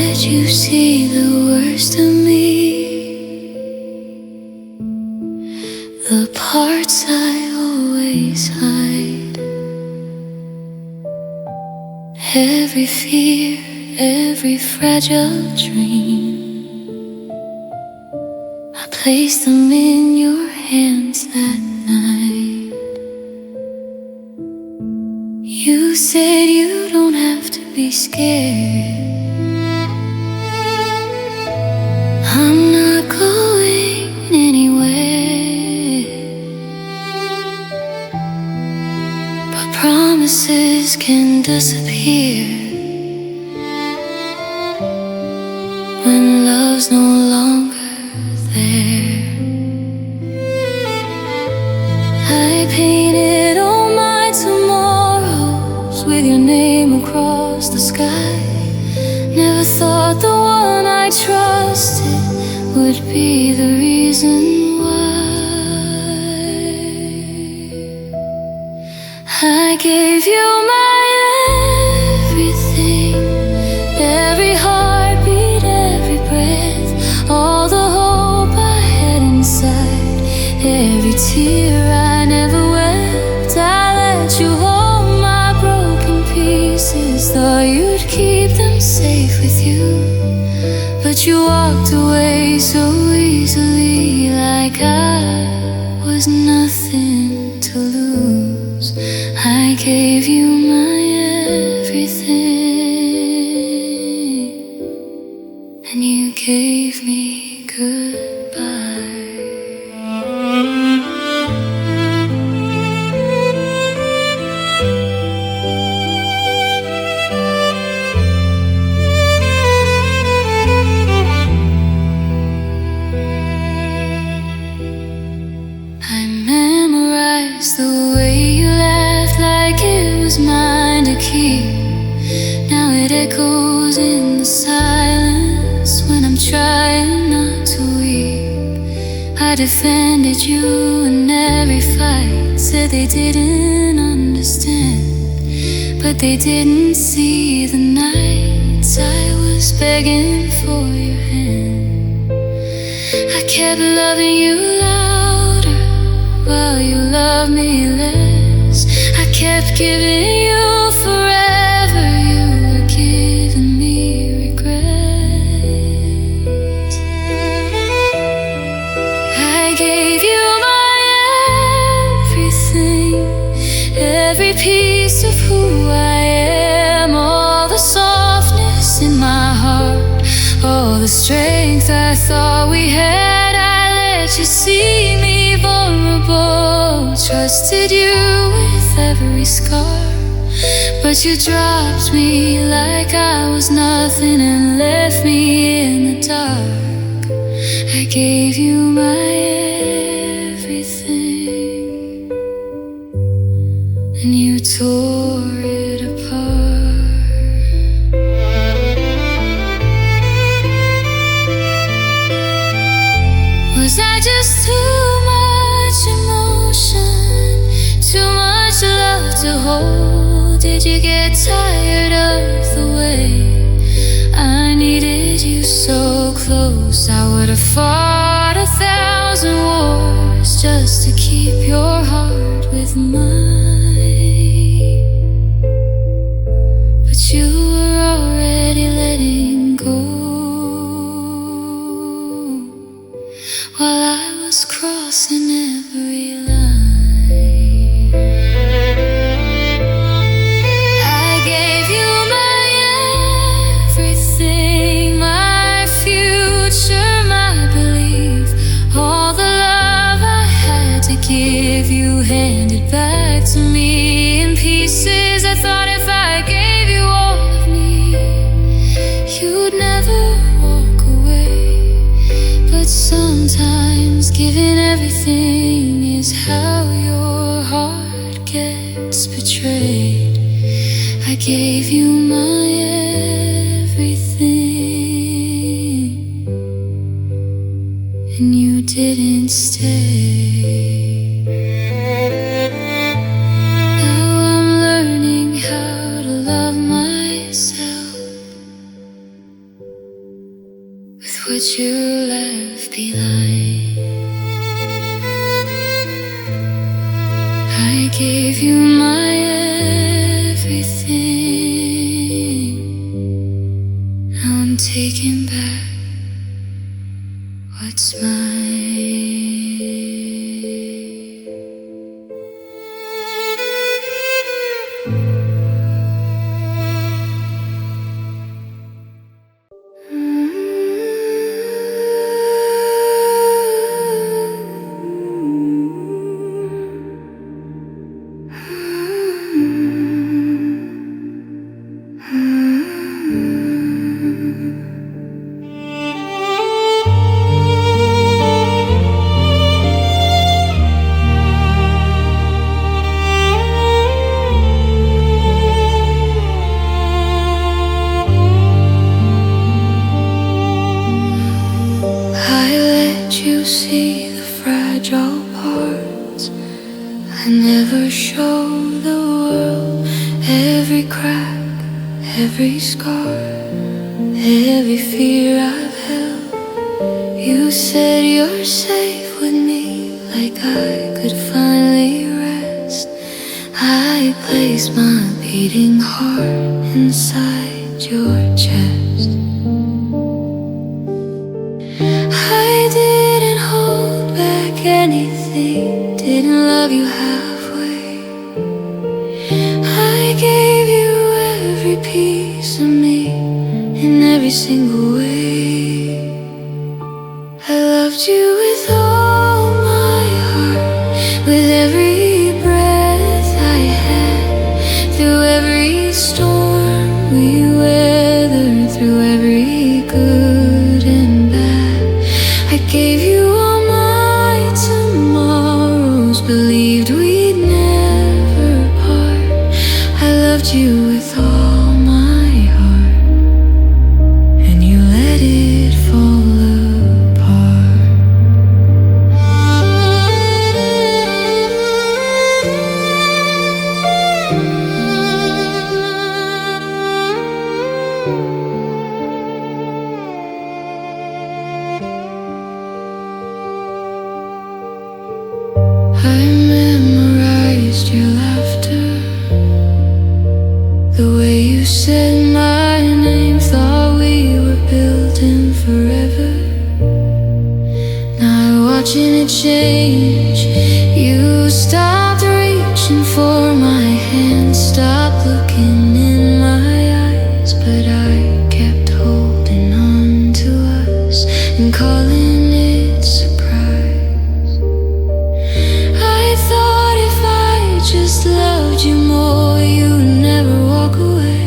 let you see the worst of me, the parts I always hide. Every fear, every fragile dream, I placed them in your hands that night. You said you don't have to be scared. I'm not going anywhere, but promises can disappear when love's no longer there. I painted all my tomorrows with your name across the sky. Never thought the one I trusted would be the reason why. I gave you my everything, every heartbeat, every breath, all the hope I had inside, every tear I never wept. I let you hold my broken pieces, thought you'd keep them safe with you, but you walked away so easily, like I was nothing to lose. I gave you my everything, and you gave me goodbye. I memorized the way you laughed like it was mine to keep. Now it echoes in the silence when I'm trying not to weep. I defended you in every fight, said they didn't understand, but they didn't see the nights I was begging for your hand. I kept loving you louder while you loved me less. I kept giving you forever, you were giving me regrets. I gave you my everything, every piece of who I am, all the softness in my heart, all the strength I thought we had. I let you see me vulnerable, trusted you with every scar, but you dropped me like I was nothing and left me in the dark. I gave you my everything, and you tore it apart. Was I just too much emotion, too much love to hold? Did you get tired of the way I needed you so close? I would have fought 1,000 wars just to keep your heart with mine, but you were already letting go while I was crossing every line. I gave you my everything, my future, my belief, all the love I had to give you, handed back to me in pieces. I thought if I gave you all of me, you'd never walk away, but sometimes giving everything is how your heart gets betrayed. I gave you my everything, and you didn't stay. Now I'm learning how to love myself. what you left behind. I gave you my everything. Now I'm taking back what's mine. You see the fragile parts. I never show the world every crack, every scar, every fear I've held. You said you're safe with me, like I could finally rest. I placed my beating heart inside your chest. I didn't hold back anything, didn't love you halfway. I gave you every piece of me in every single way. I loved you with all my heart, with every breath I had, through every storm we weathered, through every good and bad. I gave you all my tomorrows, believed we'd never part. I loved you with all my heart, and you let it fall apart. I memorized your laughter, the way you said my name, thought we were building forever. Now I'm watching it change. You stopped reaching for my hand, stopped looking in my eyes, but I kept holding on to us and calling it surprise. I thought if I just loved you more, you'd never walk away.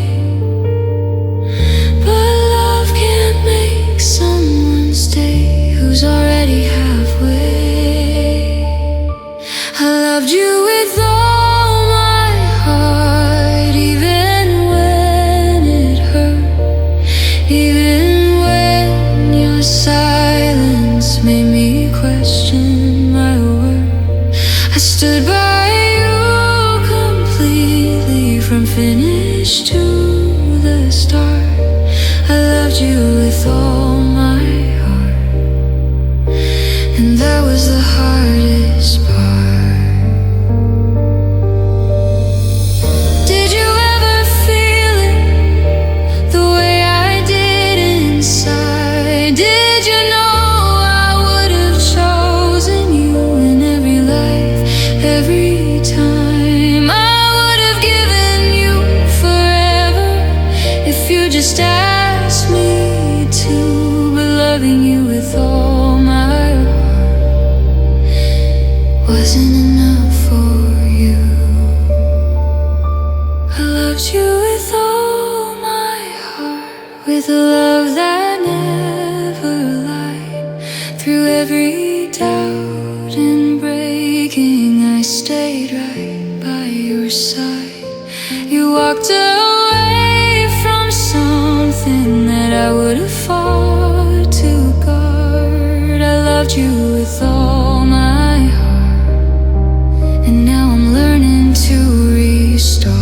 But love can't make someone stay who's already halfway. I loved you with all my heart, even when it hurt, even when your silence made me question my worth. I stood by you completely, from finish to the start. I loved you with all my heart, and that was the hardest part. Did you ever feel it the way I did inside? Did you know I would have chosen you in every life, every time? I would have given you forever if you just asked me to. But loving you with all my heart wasn't enough for you. I loved you with all my heart, with a love that never lied. Through every doubt and breaking, I stayed right by your side. You walked away from something that I would have fought to guard. I loved you with all my heart, and now I'm learning to restart.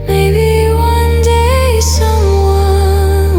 Maybe one day someone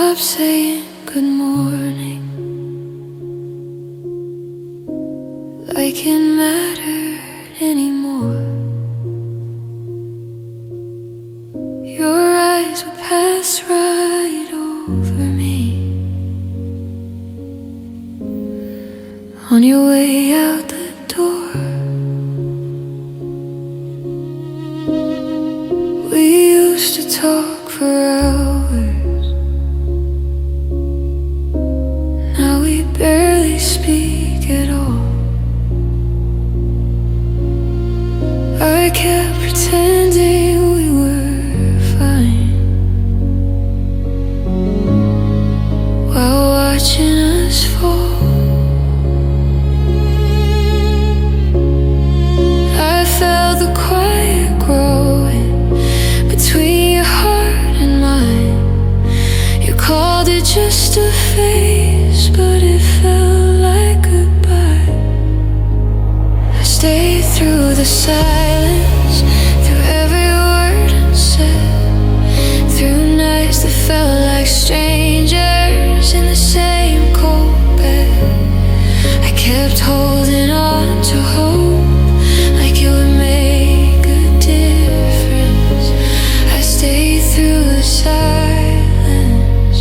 stop saying good morning, like it mattered anymore. Your eyes would pass right over me on your way out the door. We used to talk for hours, now we barely speak at all. I kept pretending we were fine while watching us fall. I felt the quiet growing between your heart and mine. You called it just a phase, but it felt like goodbye. I stayed through the silence, through every word unsaid, through nights that felt like strangers in the same cold bed. I kept holding on to hope, like it would make a difference. I stayed through the silence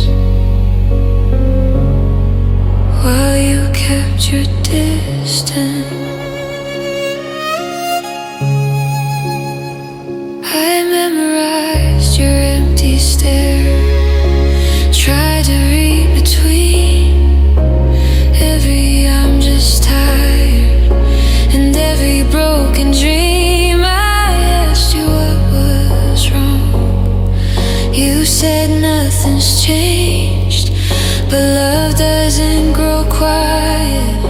while you kept your distance. I memorized your empty stare, tried to read between every I'm just tired and every broken dream. I asked you what was wrong. You said nothing's changed, but love doesn't grow quiet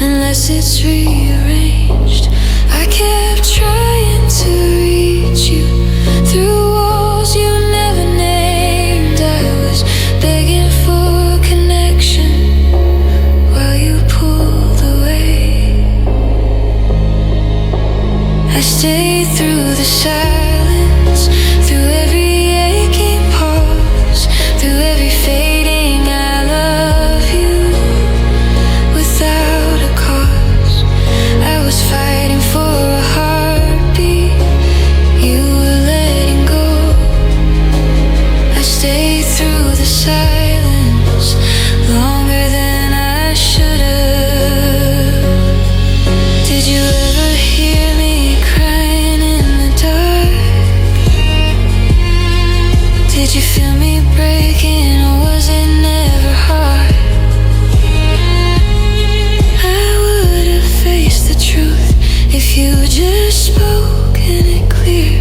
unless it's rearranged. I kept trying to reach you through walls you never named. I was begging for connection while you pulled away. I stayed through the silence, through every aching pause, through every fading I love you without a cause. I was fighting for a heartbeat, you were letting go. I stayed through the silence longer than I should have. Did you ever hear me crying in the dark? Did you feel me breaking, or was it never hard? I would have faced the truth if you just spoken it clear,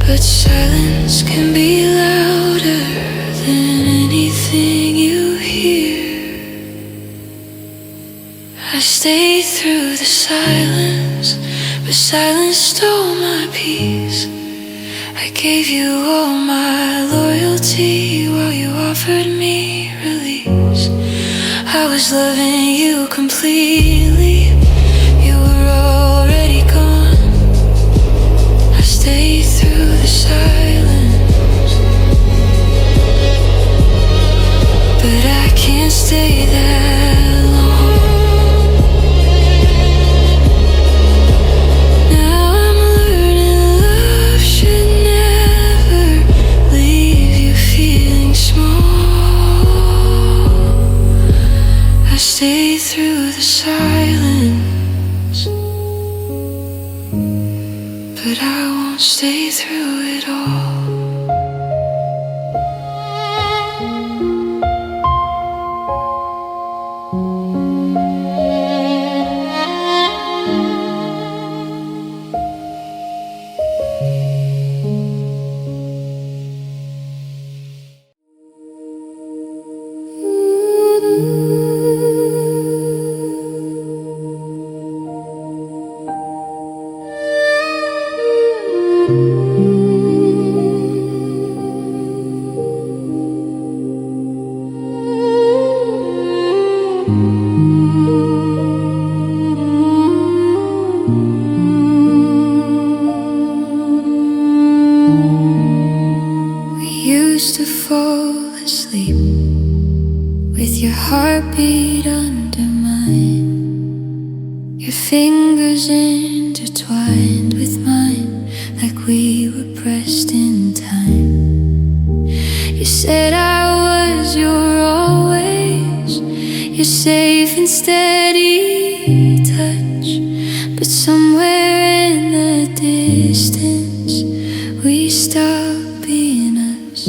but silence can be louder than anything you hear. I stayed through the silence, but silence stole my peace. I gave you all my loyalty while you offered me release. I was loving you completely, you were already gone. I stayed through the silence, but I can't stay that long. Now I'm learning love should never leave you feeling small. I stayed through the silence, but I won't stay through it all. used to fall asleep sleep with your heartbeat under mine, your fingers intertwined with mine like we were pressed in time. You said I was your always, your safe and steady touch, but somewhere in the distance we stopped being us.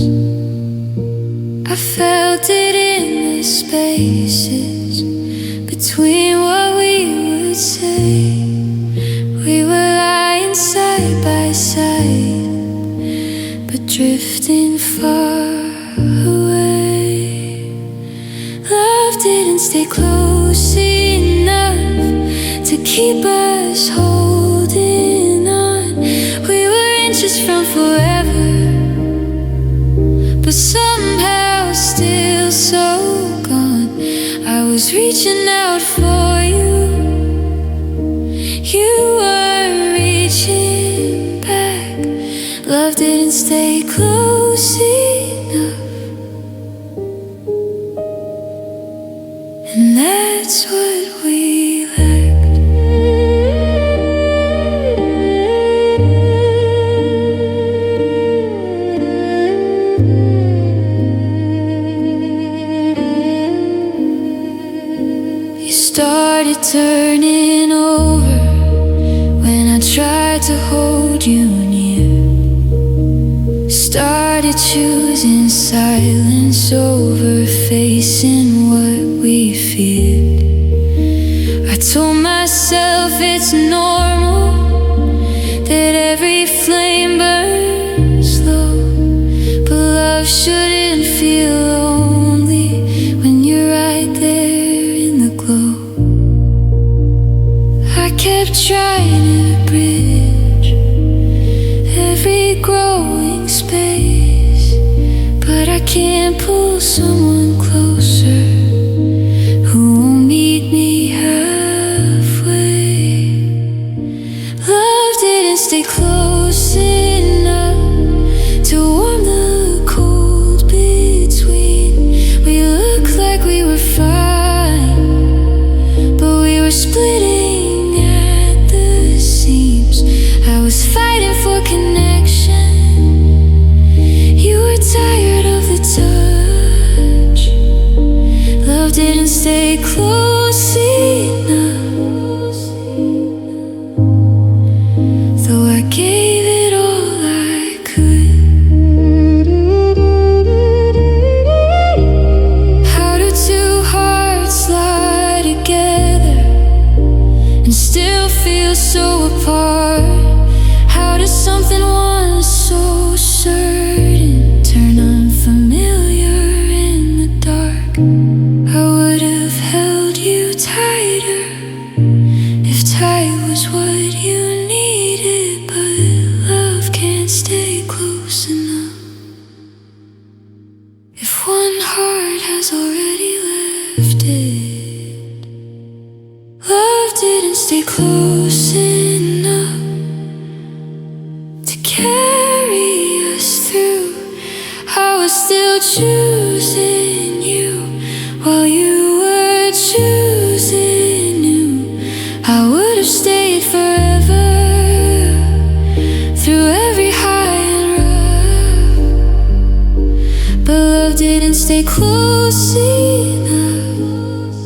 I felt it in the spaces between what we would say. We were lying side by side, but drifting far away. Love didn't stay close enough to keep us holding on. We were inches from forever, but somehow still so gone. I was reaching out for you, you were reaching back. Love didn't stay close enough, and that's what we lacked. You started turning over when I tried to hold you near. Started choosing silence over facing what we feared. I told myself it's normal that every flame burns low, but love shouldn't feel lonely when you're right there in the glow. I kept trying to bridge every growing space, but I can't pull someone closer who won't meet me halfway. Love didn't stay close enough to warm the cold between. We looked like we were fine, but we were splitting at the seams. I was fighting for connection, you were tired of the touch. Love didn't stay close enough, though I gave it all I could. How do two hearts lie together and still feel so apart? How does something once so certain turn unfamiliar in the dark? I would have held you tighter if tight was what you needed, but love can't stay close enough if one heart has already left it. Love didn't stay close enough to carry us through. I was still choosing you while you were choosing you. I would have stayed forever through every high and rough, but love didn't stay close enough,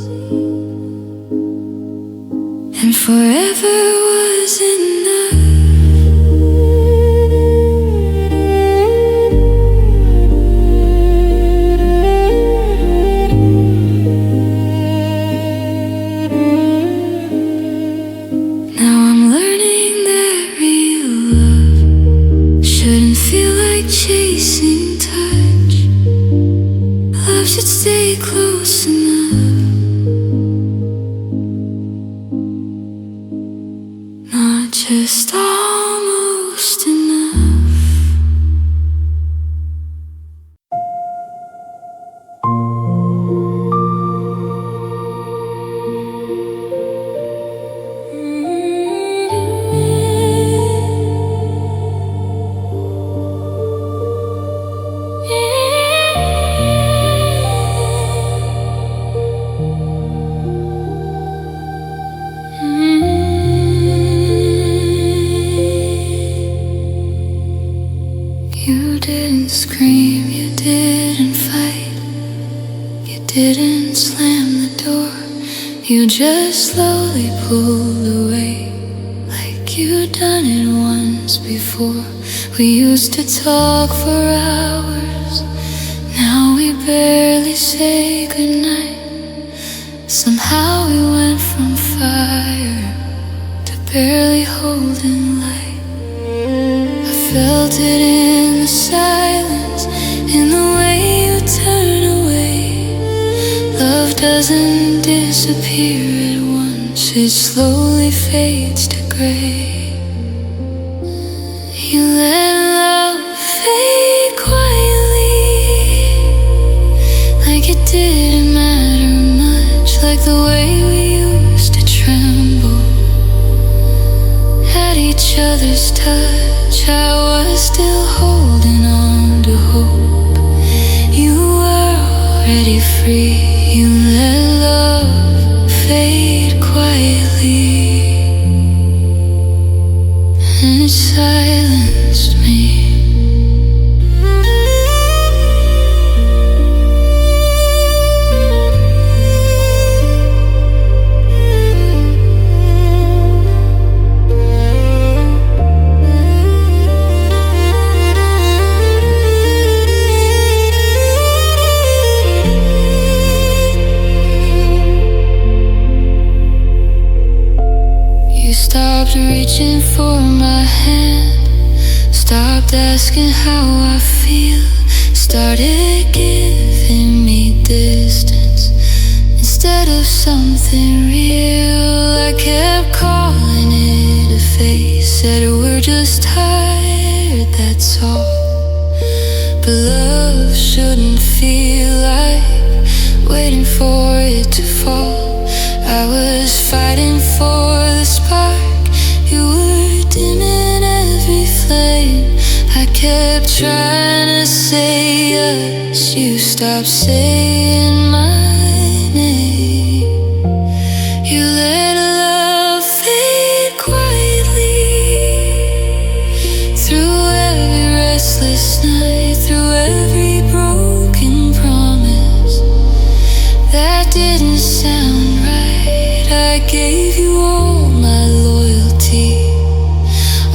and forever was enough. Now I'm learning that real love shouldn't feel like chasing touch. Love should stay close enough, not just almost enough. didn't slam the door. You just slowly pulled away, like you'd done it once before. We used to talk for hours, now we barely say goodnight. Somehow we went from fire to barely holding light. I felt it in the silence, in the way you turn away. Love doesn't disappear at once, it slowly fades to gray. You let love fade quietly, like it didn't matter much, like the way we used to tremble at each other's touch. I was still holding on to hope. You were already free. You let love fade quietly, and it silenced me. Stopped reaching for my hand, stopped asking how I feel, started giving me distance instead of something real. I kept calling it a phase, said we're just tired, that's all. But love shouldn't feel like waiting for it to fall. I was fighting for the spark, you were dimming every flame. I kept trying to say yes, you stopped saying my name. You let love fade quietly, through every restless night, through every broken promise that didn't sound right. I gave you all my loyalty,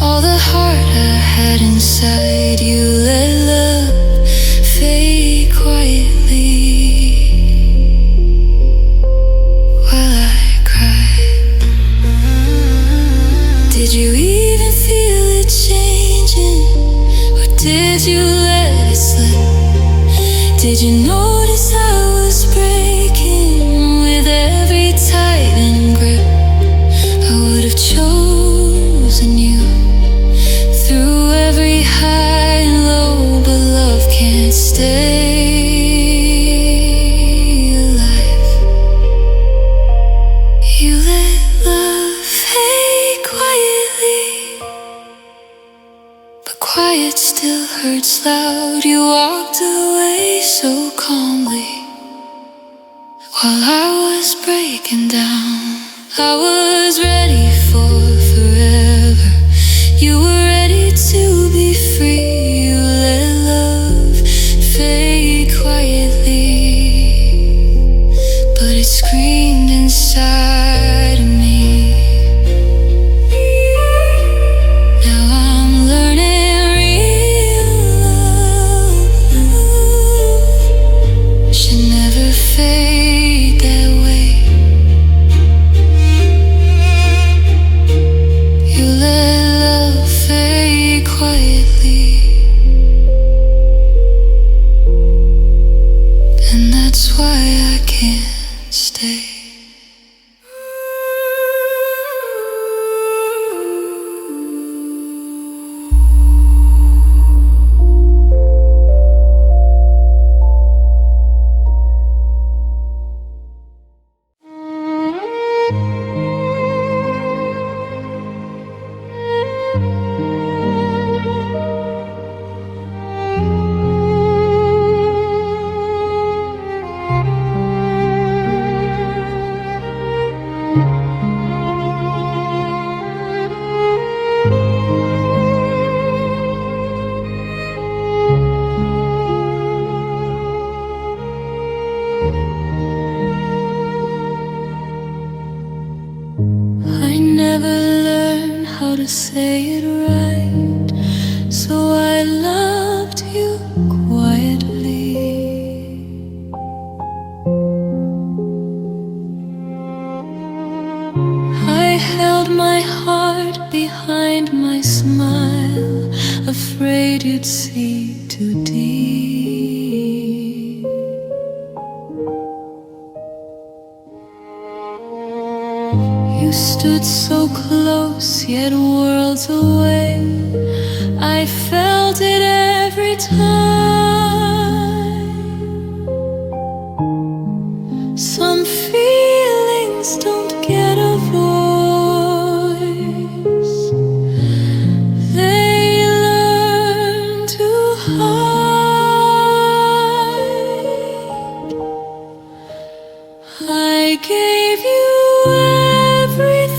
all the heart I had inside. You let love fade quietly while I cried. Did you even feel it changing, or did you let it slip? Did you notice I was breaking with every tightened grip? I would have chosen you through every high and low, but love can't stay alive. You let love fade quietly, but quiet still hurts loud. You walked away so calmly while I was breaking down. I was ready for forever, you were ready to be free. You let love fade quietly, but it screamed inside of me. Now I'm learning real love should never fade that way. You let love fade quietly, and that's why I can't stay. afraid you'd see too deep. You stood so close, yet worlds away. I felt it every time. Some feelings don't get a voice. They learn to hide. I gave you everything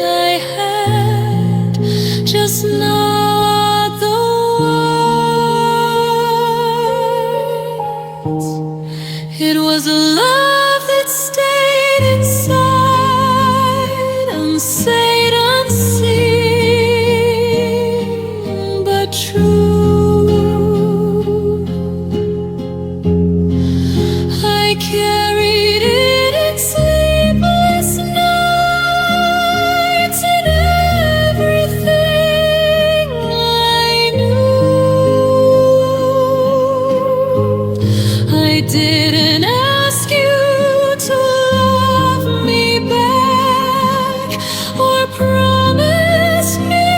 I had, just not the words. It was a love that stayed inside, unsaid, unseen, but true. I carried it in sleepless nights, in everything I knew. I didn't ask you to love me back or promise me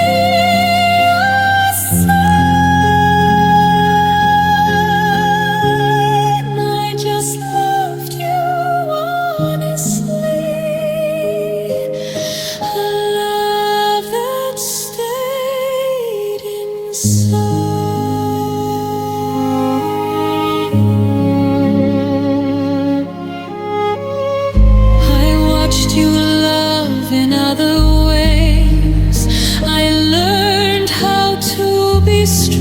a sign. I just loved you honestly, a love that stayed inside. I watched you love in other ways. I learned how to be strong.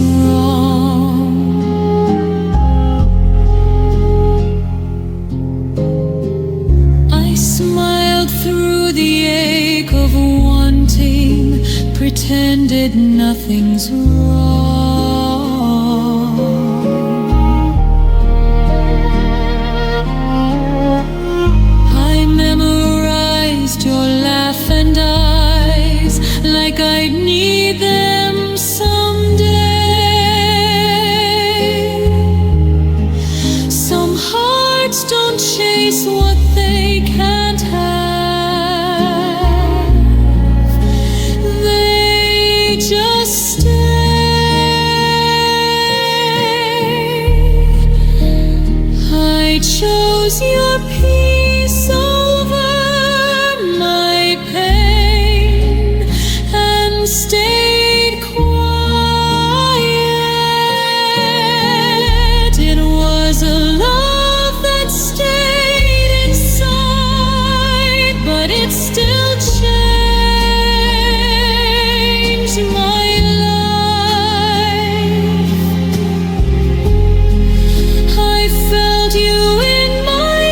I smiled through the ache of wanting, pretended nothing's wrong. I memorized your laugh and eyes like I'd need them someday. Some hearts don't chase what they can't have. They just stay. I chose your peace over my pain and stayed quiet. It was a love that stayed inside, but it still changed my life. I felt you in my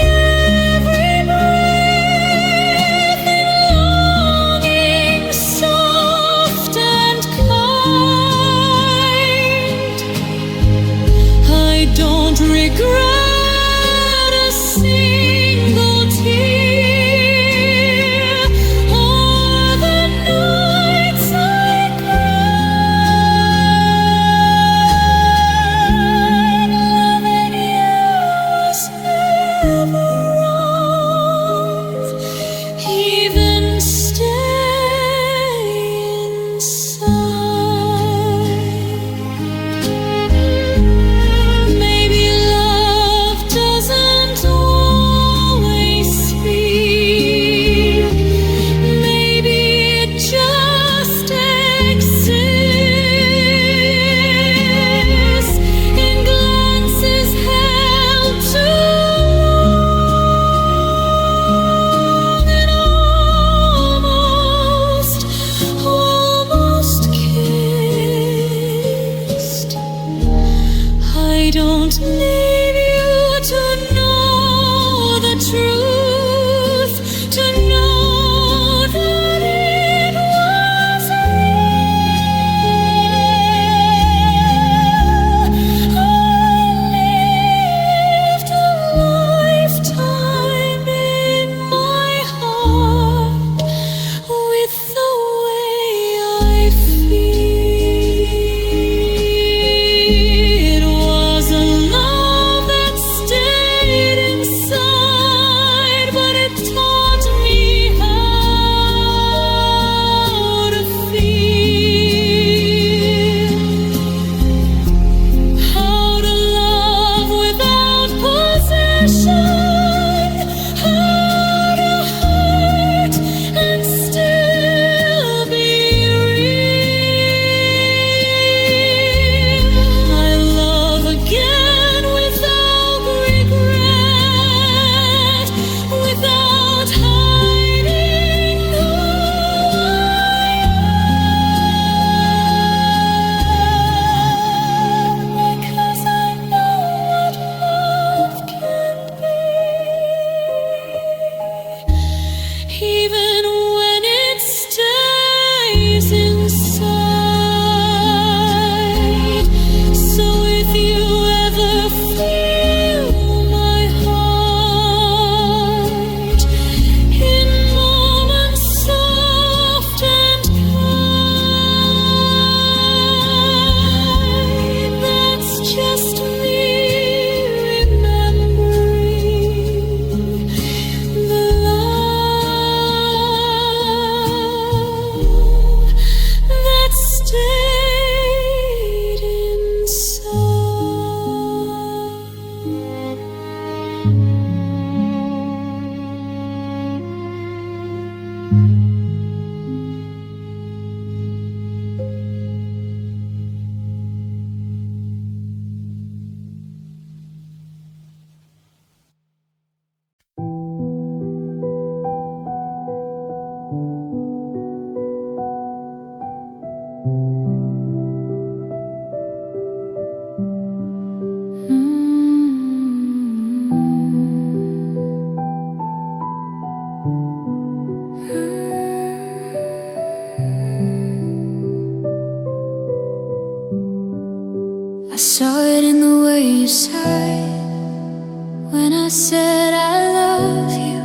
I said I love you,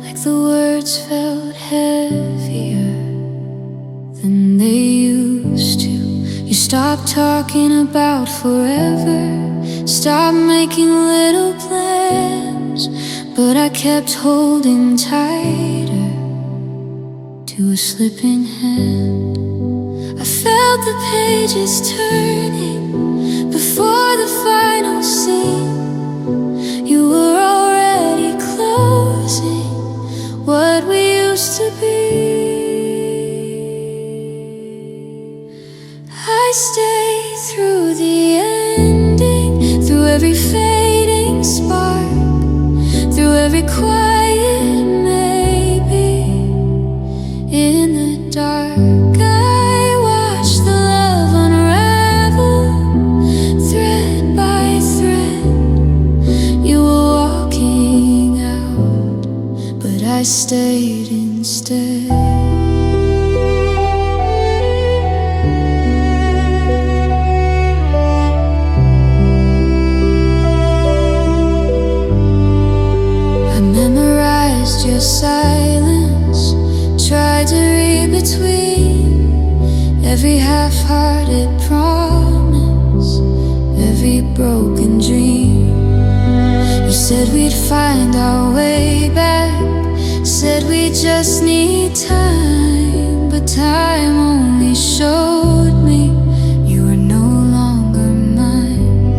like the words felt heavier than they used to. You stopped talking about forever, stopped making little plans, but I kept holding tighter to a slipping hand. I felt the pages turning before the final scene. You were already closing what we used to be. I stayed through the ending, through every fading spark, through every quiet maybe in the dark. I watched the love unravel thread by thread. You were walking out, but I stayed instead. Your silence, tried to read between every half-hearted promise, every broken dream. You said we'd find our way back, said we just need time, but time only showed me you were no longer mine.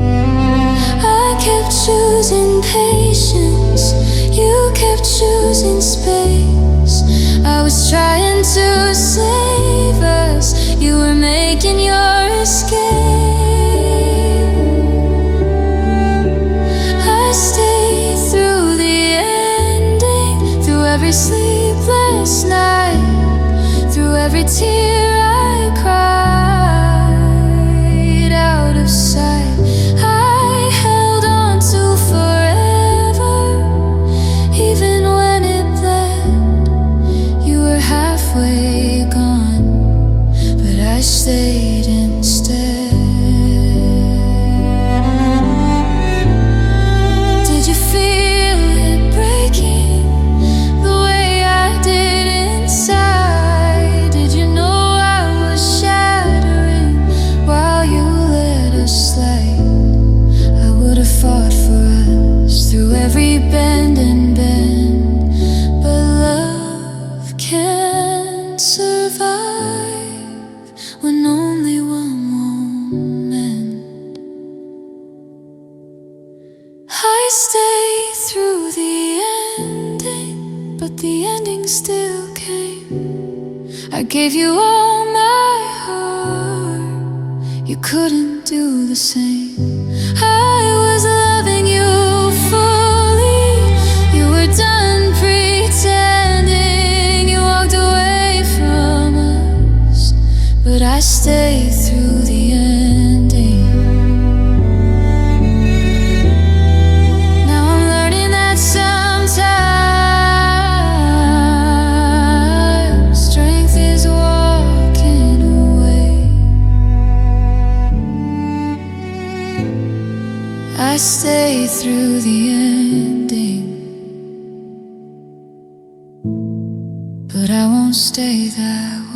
I kept choosing patience, you kept choosing space. I was trying to save us, you were making your escape. I stayed through the ending, through every sleepless night, through every tear I cried out of sight. I held on to forever, even when it bled. You were halfway gone, but I stayed instead. Did you feel it breaking the way I did inside? Did you know I was shattering while you let us slide? I would have fought for us through every bend and bend, but love can't survive when only one won't mend. I stayed through the ending, but the ending still came. I gave you all my heart, you couldn't do the same. I was loving you fully, you were done pretending. You walked away from us, but I stayed through the ending. Now I'm learning that sometimes strength is walking away. I stayed through the ending, but I won't stay that way.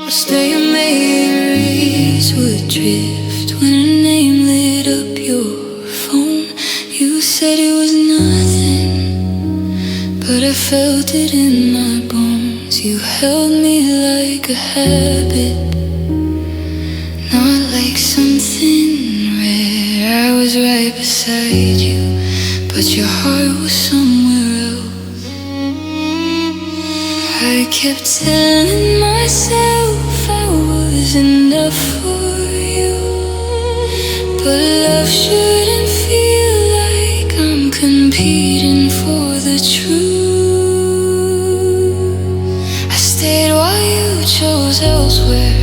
Stay and memories would drift when a name lit up your phone. You said it was nothing, but I felt it in my bones. You held me like a habit, not like something rare. I was right beside you, but your heart was somewhere else. I kept telling myself I was enough for you, but love shouldn't feel like I'm competing for the truth. I stayed while you chose elsewhere,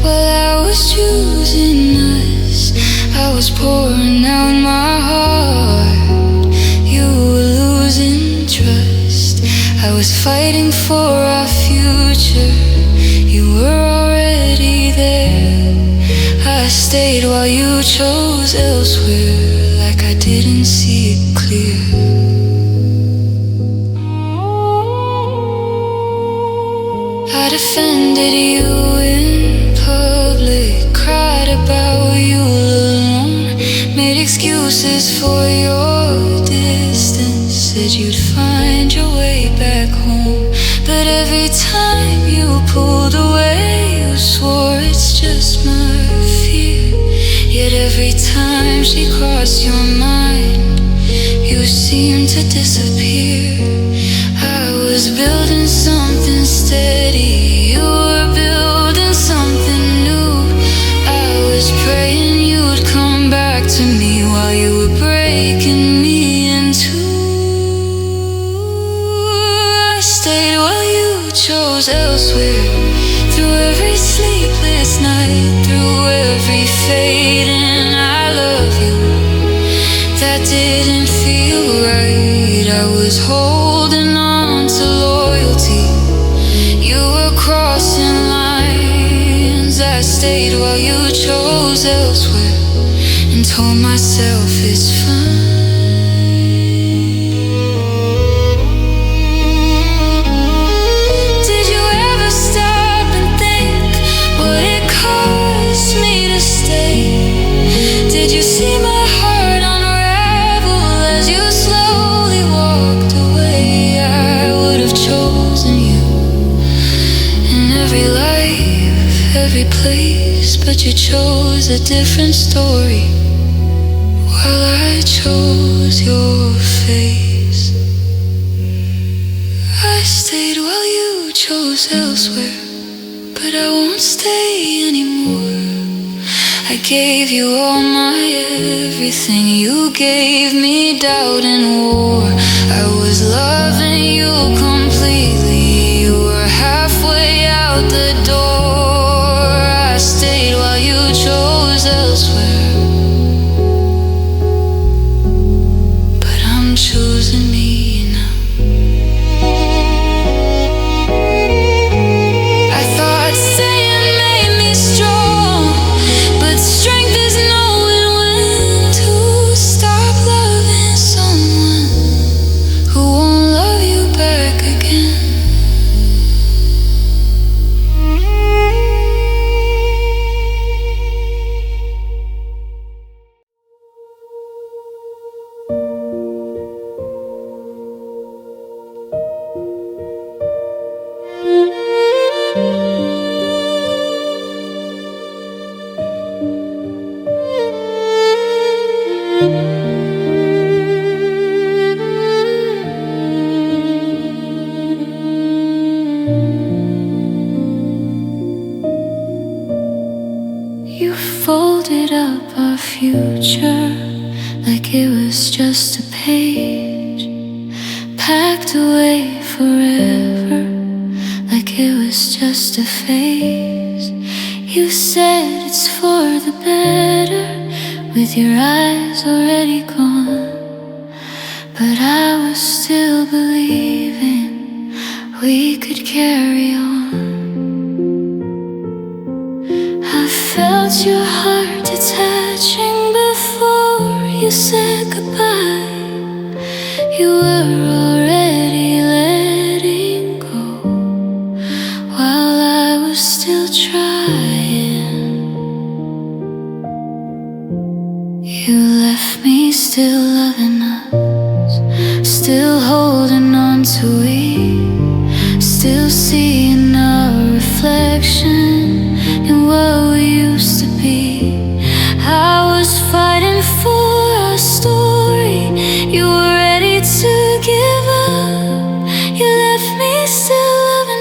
while I was choosing us. I was pouring out my heart, you were losing trust. I was fighting for our future, you were already there. I stayed while you chose elsewhere, like I didn't see it clear. I defended you in public, cried about you alone, made excuses for your distance, said you'd find your way back home. But every time you pulled away, you swore it's just my fear. Yet every time she crossed your mind, you seemed to disappear. I was building something steady, you were building something new. I was praying you'd come back to me while you were breaking me in two. I stayed while you chose elsewhere, through every sleepless night, through every fading I love you that didn't feel right. I was holding on to loyalty, you were crossing lines. I stayed while you chose elsewhere, and told myself it's fine. Did you ever stop and think what it cost me to stay? Did you see my heart unravel as you slowly walked away? I would have chosen you in every life, every place, but you chose a different story, while I chose your face. I stayed while you chose elsewhere, but I won't stay anymore. I gave you all my everything, you gave me doubt and war. I was loving you completely, you were halfway out the door. I stayed while you chose elsewhere, but I'm choosing me now. I thought staying made me strong, but strength is knowing when to stop loving someone who won't love you back again. You folded up our future like it was just a page, packed away forever like it was just a phase. You said it's for the better, with your eyes already gone, but I was still believing we could carry on. I felt your heart detaching before you said goodbye. You were already letting go, while I was still trying. You left me still loving us, still holding on to it, still seeing our reflection in what we used to be. I was fighting for our story, you were ready to give up. You left me still loving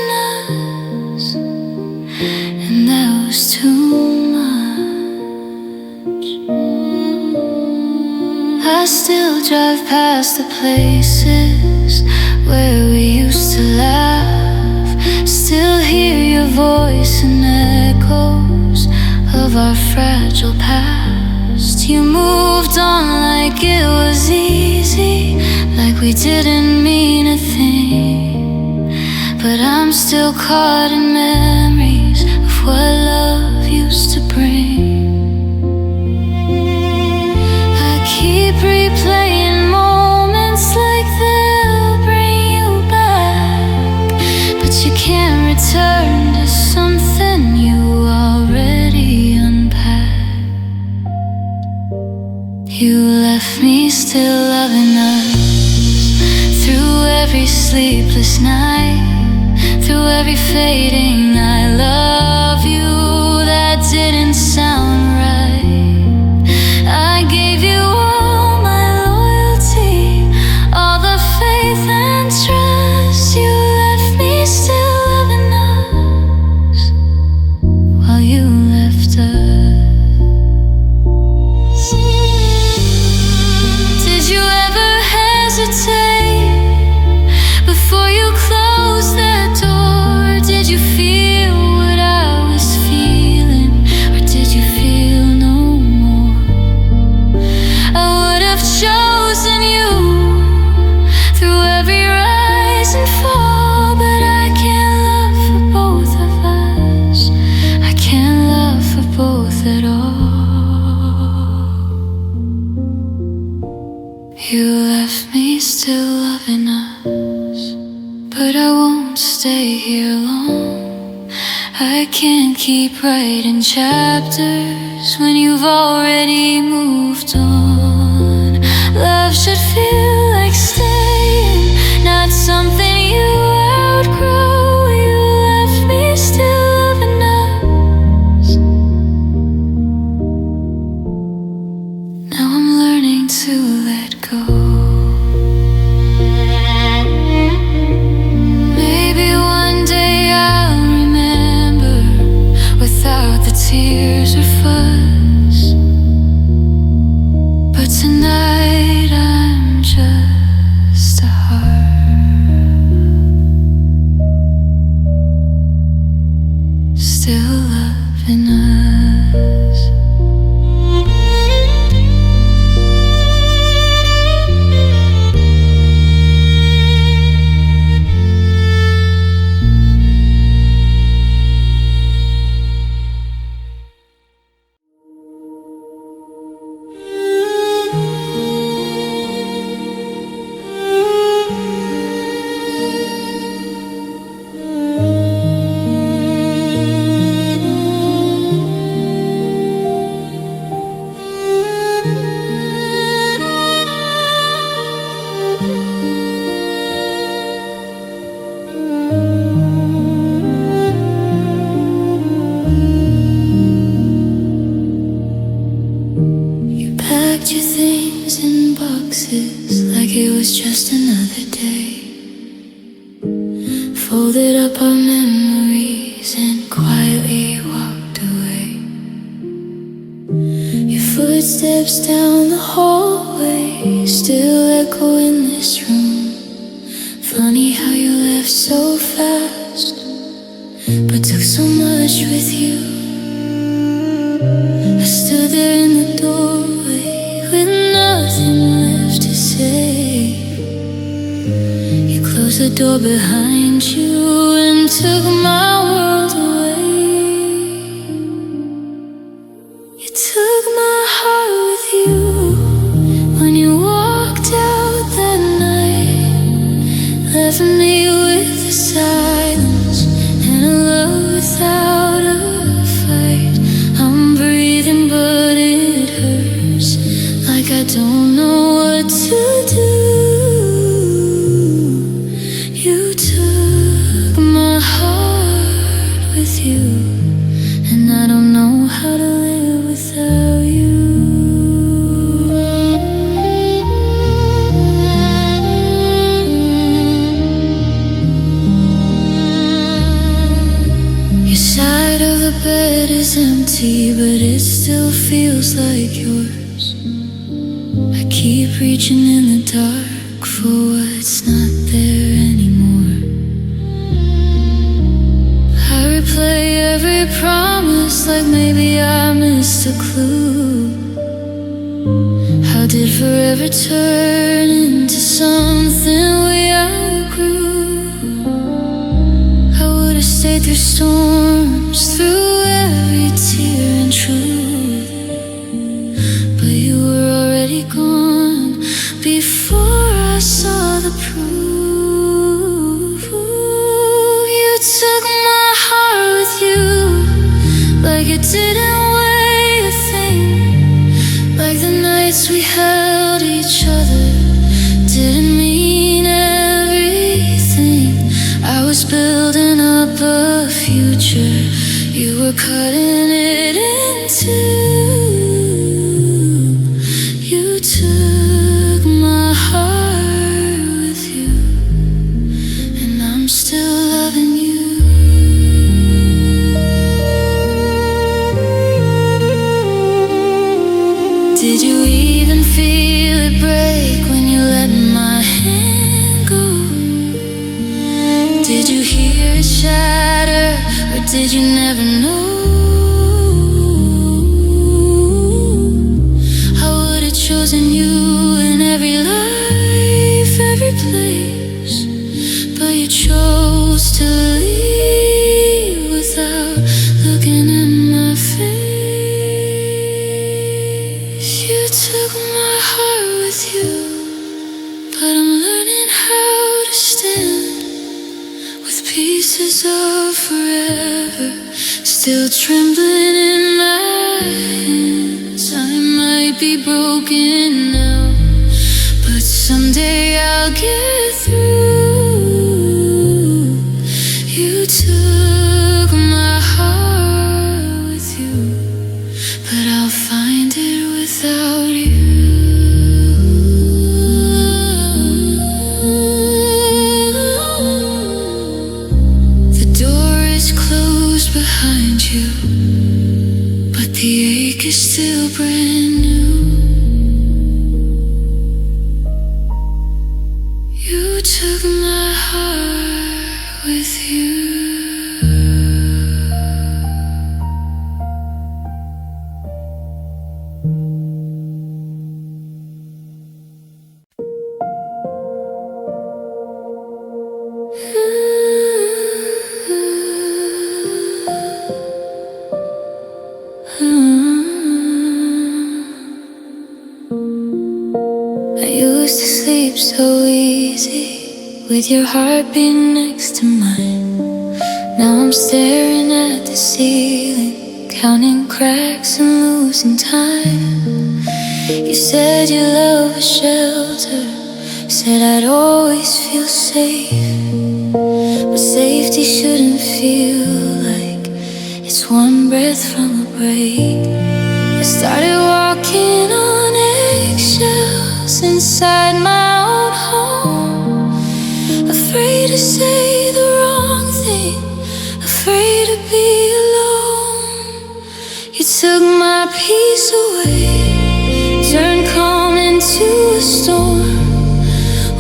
drive past the places where we used to laugh, still hear your voice in echoes of our fragile past. You moved on like it was easy, like we didn't mean a thing. But I'm still caught in memories of what love used to bring. I keep replaying moments like they'll bring you back, but you can't return to something you already unpacked. You left me still loving us through every sleepless night, through every fading I love you that didn't sound right. I gave you all my loyalty, all the faith and trust. You left me still loving us while you left us. Did you ever hesitate before you closed that door? Did you feel what I was feeling, or did you feel no more? I would have chosen you through every rise and fall, but I can't love for both of us. I can't love for both at all. You left me still loving us, but I won't stay here long. I can't keep writing chapters when you've already moved on. Love should feel like staying, not something you outgrow. You left me still loving us. Now I'm learning to let go. Maybe one day I'll remember without the tears or fuss, but tonight I'm just a heart still loving us. You packed your things in boxes like it was just another day, folded up our memories and quietly walked away. Your footsteps down the hallway still echo in this room. Funny how you left so fast, but took so much with you. I stood there in the doorway with nothing left to say. You closed the door behind you and took my world away. You took my heart with you when you walked out that night, left me with the silence and a love without a fight. I'm breathing but it hurts, like I don't know what to do. You took my heart with you, and I don't know how to live without you. Your side of the bed is empty, but it still feels like yours. I keep reaching in the dark for what's not there anymore. I replay every promise like maybe I missed a clue. How did forever turn into something we outgrew? I would have stayed through storms, through every tear and truth, but you were already gone before I saw the proof. You took my heart with you like it didn't weigh a thing, like the nights we held each other didn't mean everything. I was building up a future, you were cutting it in two. You took my heart with you, and I'm still loving you. Did you even feel it break when you let my hand go? Did you hear it shatter, or did you never know? I would have chosen you in every life, every place, but you chose to leave without looking in my face. You took my heart with you, but I'm learning how to stand with pieces of forever still trembling in my hands. I might be broken now, but someday I'll get through. You took my heart with you, but I'll find it without you. The door is closed behind you, but the ache is still brand new. You took my heart with you. I used to sleep so easy with your heartbeat next to mine. Now I'm staring at the ceiling, counting cracks and losing time. You said you love a shelter, said I'd always feel safe, but safety shouldn't feel like it's one breath from a break. I started walking on eggshells inside my own home, afraid to say the wrong thing, afraid to be alone. You took my peace away, turned calm into a storm.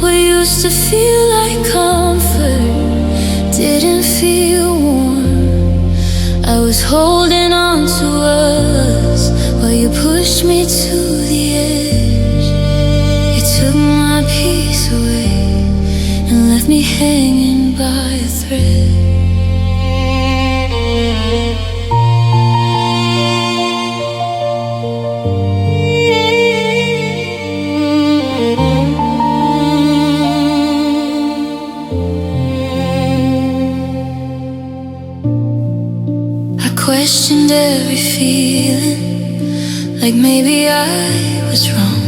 What used to feel like comfort didn't feel warm. I was holding on to us while you pushed me to the edge. You took my peace away and left me hanging by a thread. Questioned every feeling, like maybe I was wrong.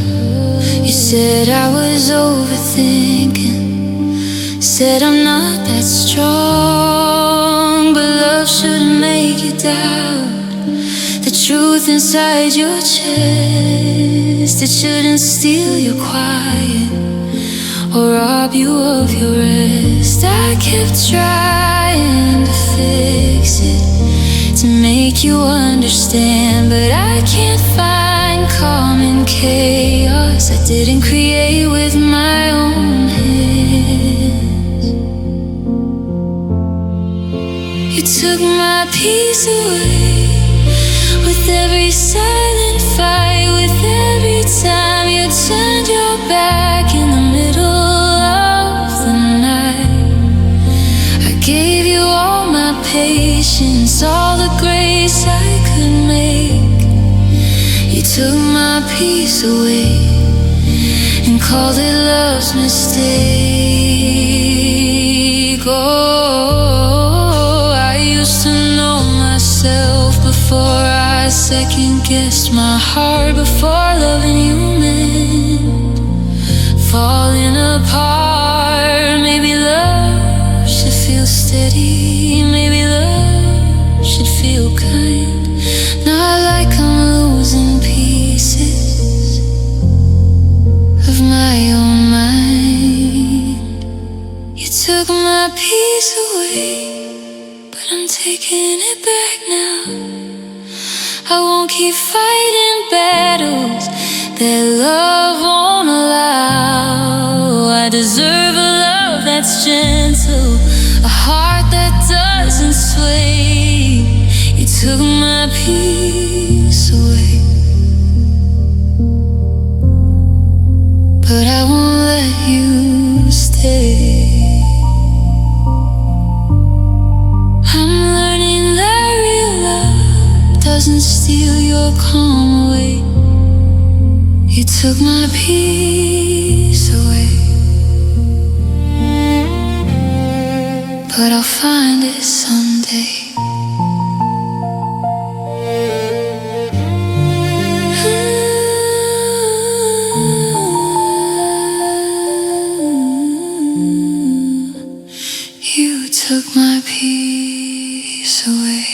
You said I was overthinking, said I'm not that strong, but love shouldn't make you doubt the truth inside your chest. It shouldn't steal your quiet or rob you of your rest. I kept trying to fix it, to make you understand, but I can't find calm in chaos I didn't create with my own hands. You took my peace away with every silent fight, with every time you turned your back in the middle of the night. I gave you all my patience, all the grace I could make. You took my peace away and called it love's mistake. Oh, I used to know myself before I second-guessed my heart, before loving you meant falling apart. Maybe love should feel steady, maybe love should feel kind, not like I'm losing pieces of my own mind. You took my peace away, but I'm taking it back now. I won't keep fighting battles that love won't allow. I deserve a love that's gentle, a heart that doesn't sway. You took my peace away, but I won't let you stay. I'm learning that real love doesn't steal your calm away. You took my peace away, but I'll find it someday. You took my peace away.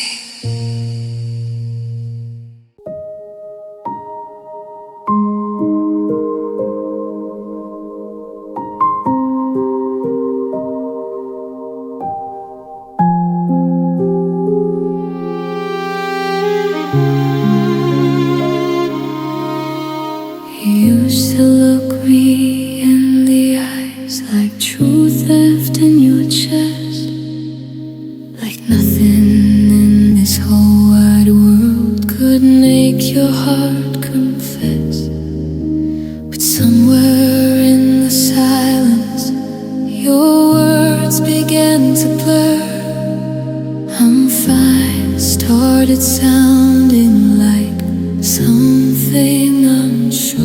You used to look me in the eyes like truth left in your chest, like nothing in this whole wide world could make your heart confess. But somewhere in the silence, your words began to blur. I'm fine started sounding like something unsure.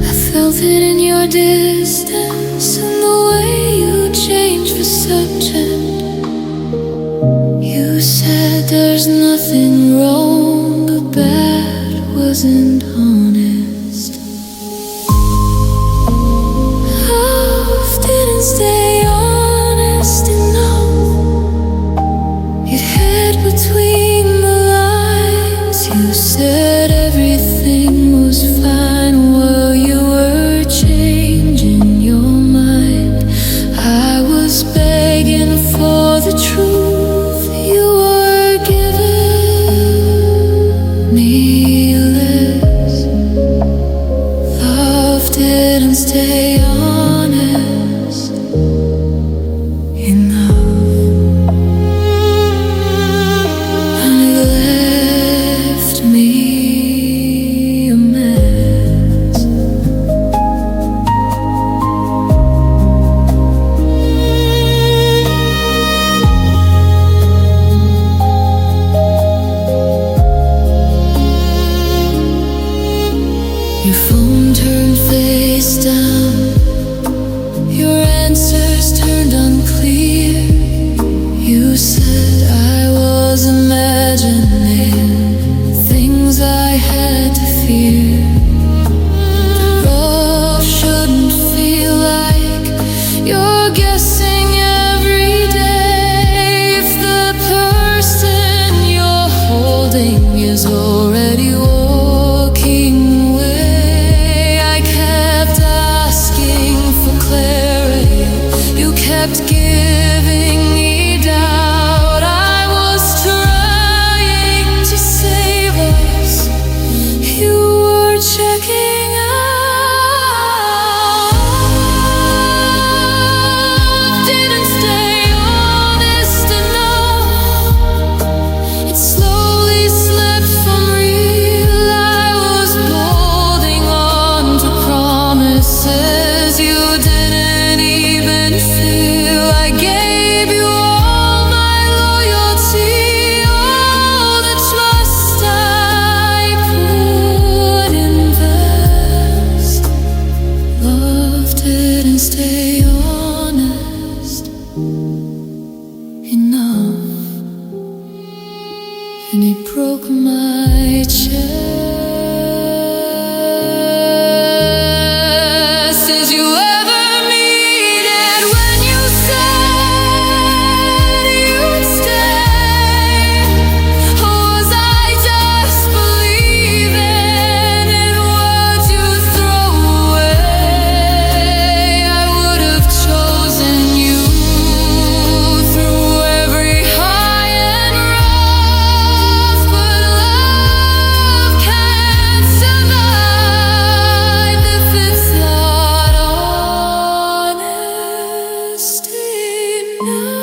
I felt it in your distance and the way you changed the subject. You said there's nothing wrong, but bad wasn't honest. Love didn't stay honest enough. It hid between the lines. You said everything was fine while you were changing your mind. I was begging for the truth. You were giving me less. Love didn't stay honest enough. And it left me a mess. Your phone turned face down, your answers turned unclear. You said I was imagining things I had to fear. Love shouldn't feel like you're guessing every day if the person you're holding is already walking away. I kept asking for clarity, you kept giving me doubt. I was trying to save us, and it broke my chest. Did you ever mean it when you said you'd stay? Or was I just believing in words you throw away? I would have chosen you through every high and rough, but love can't survive if it's not honest enough.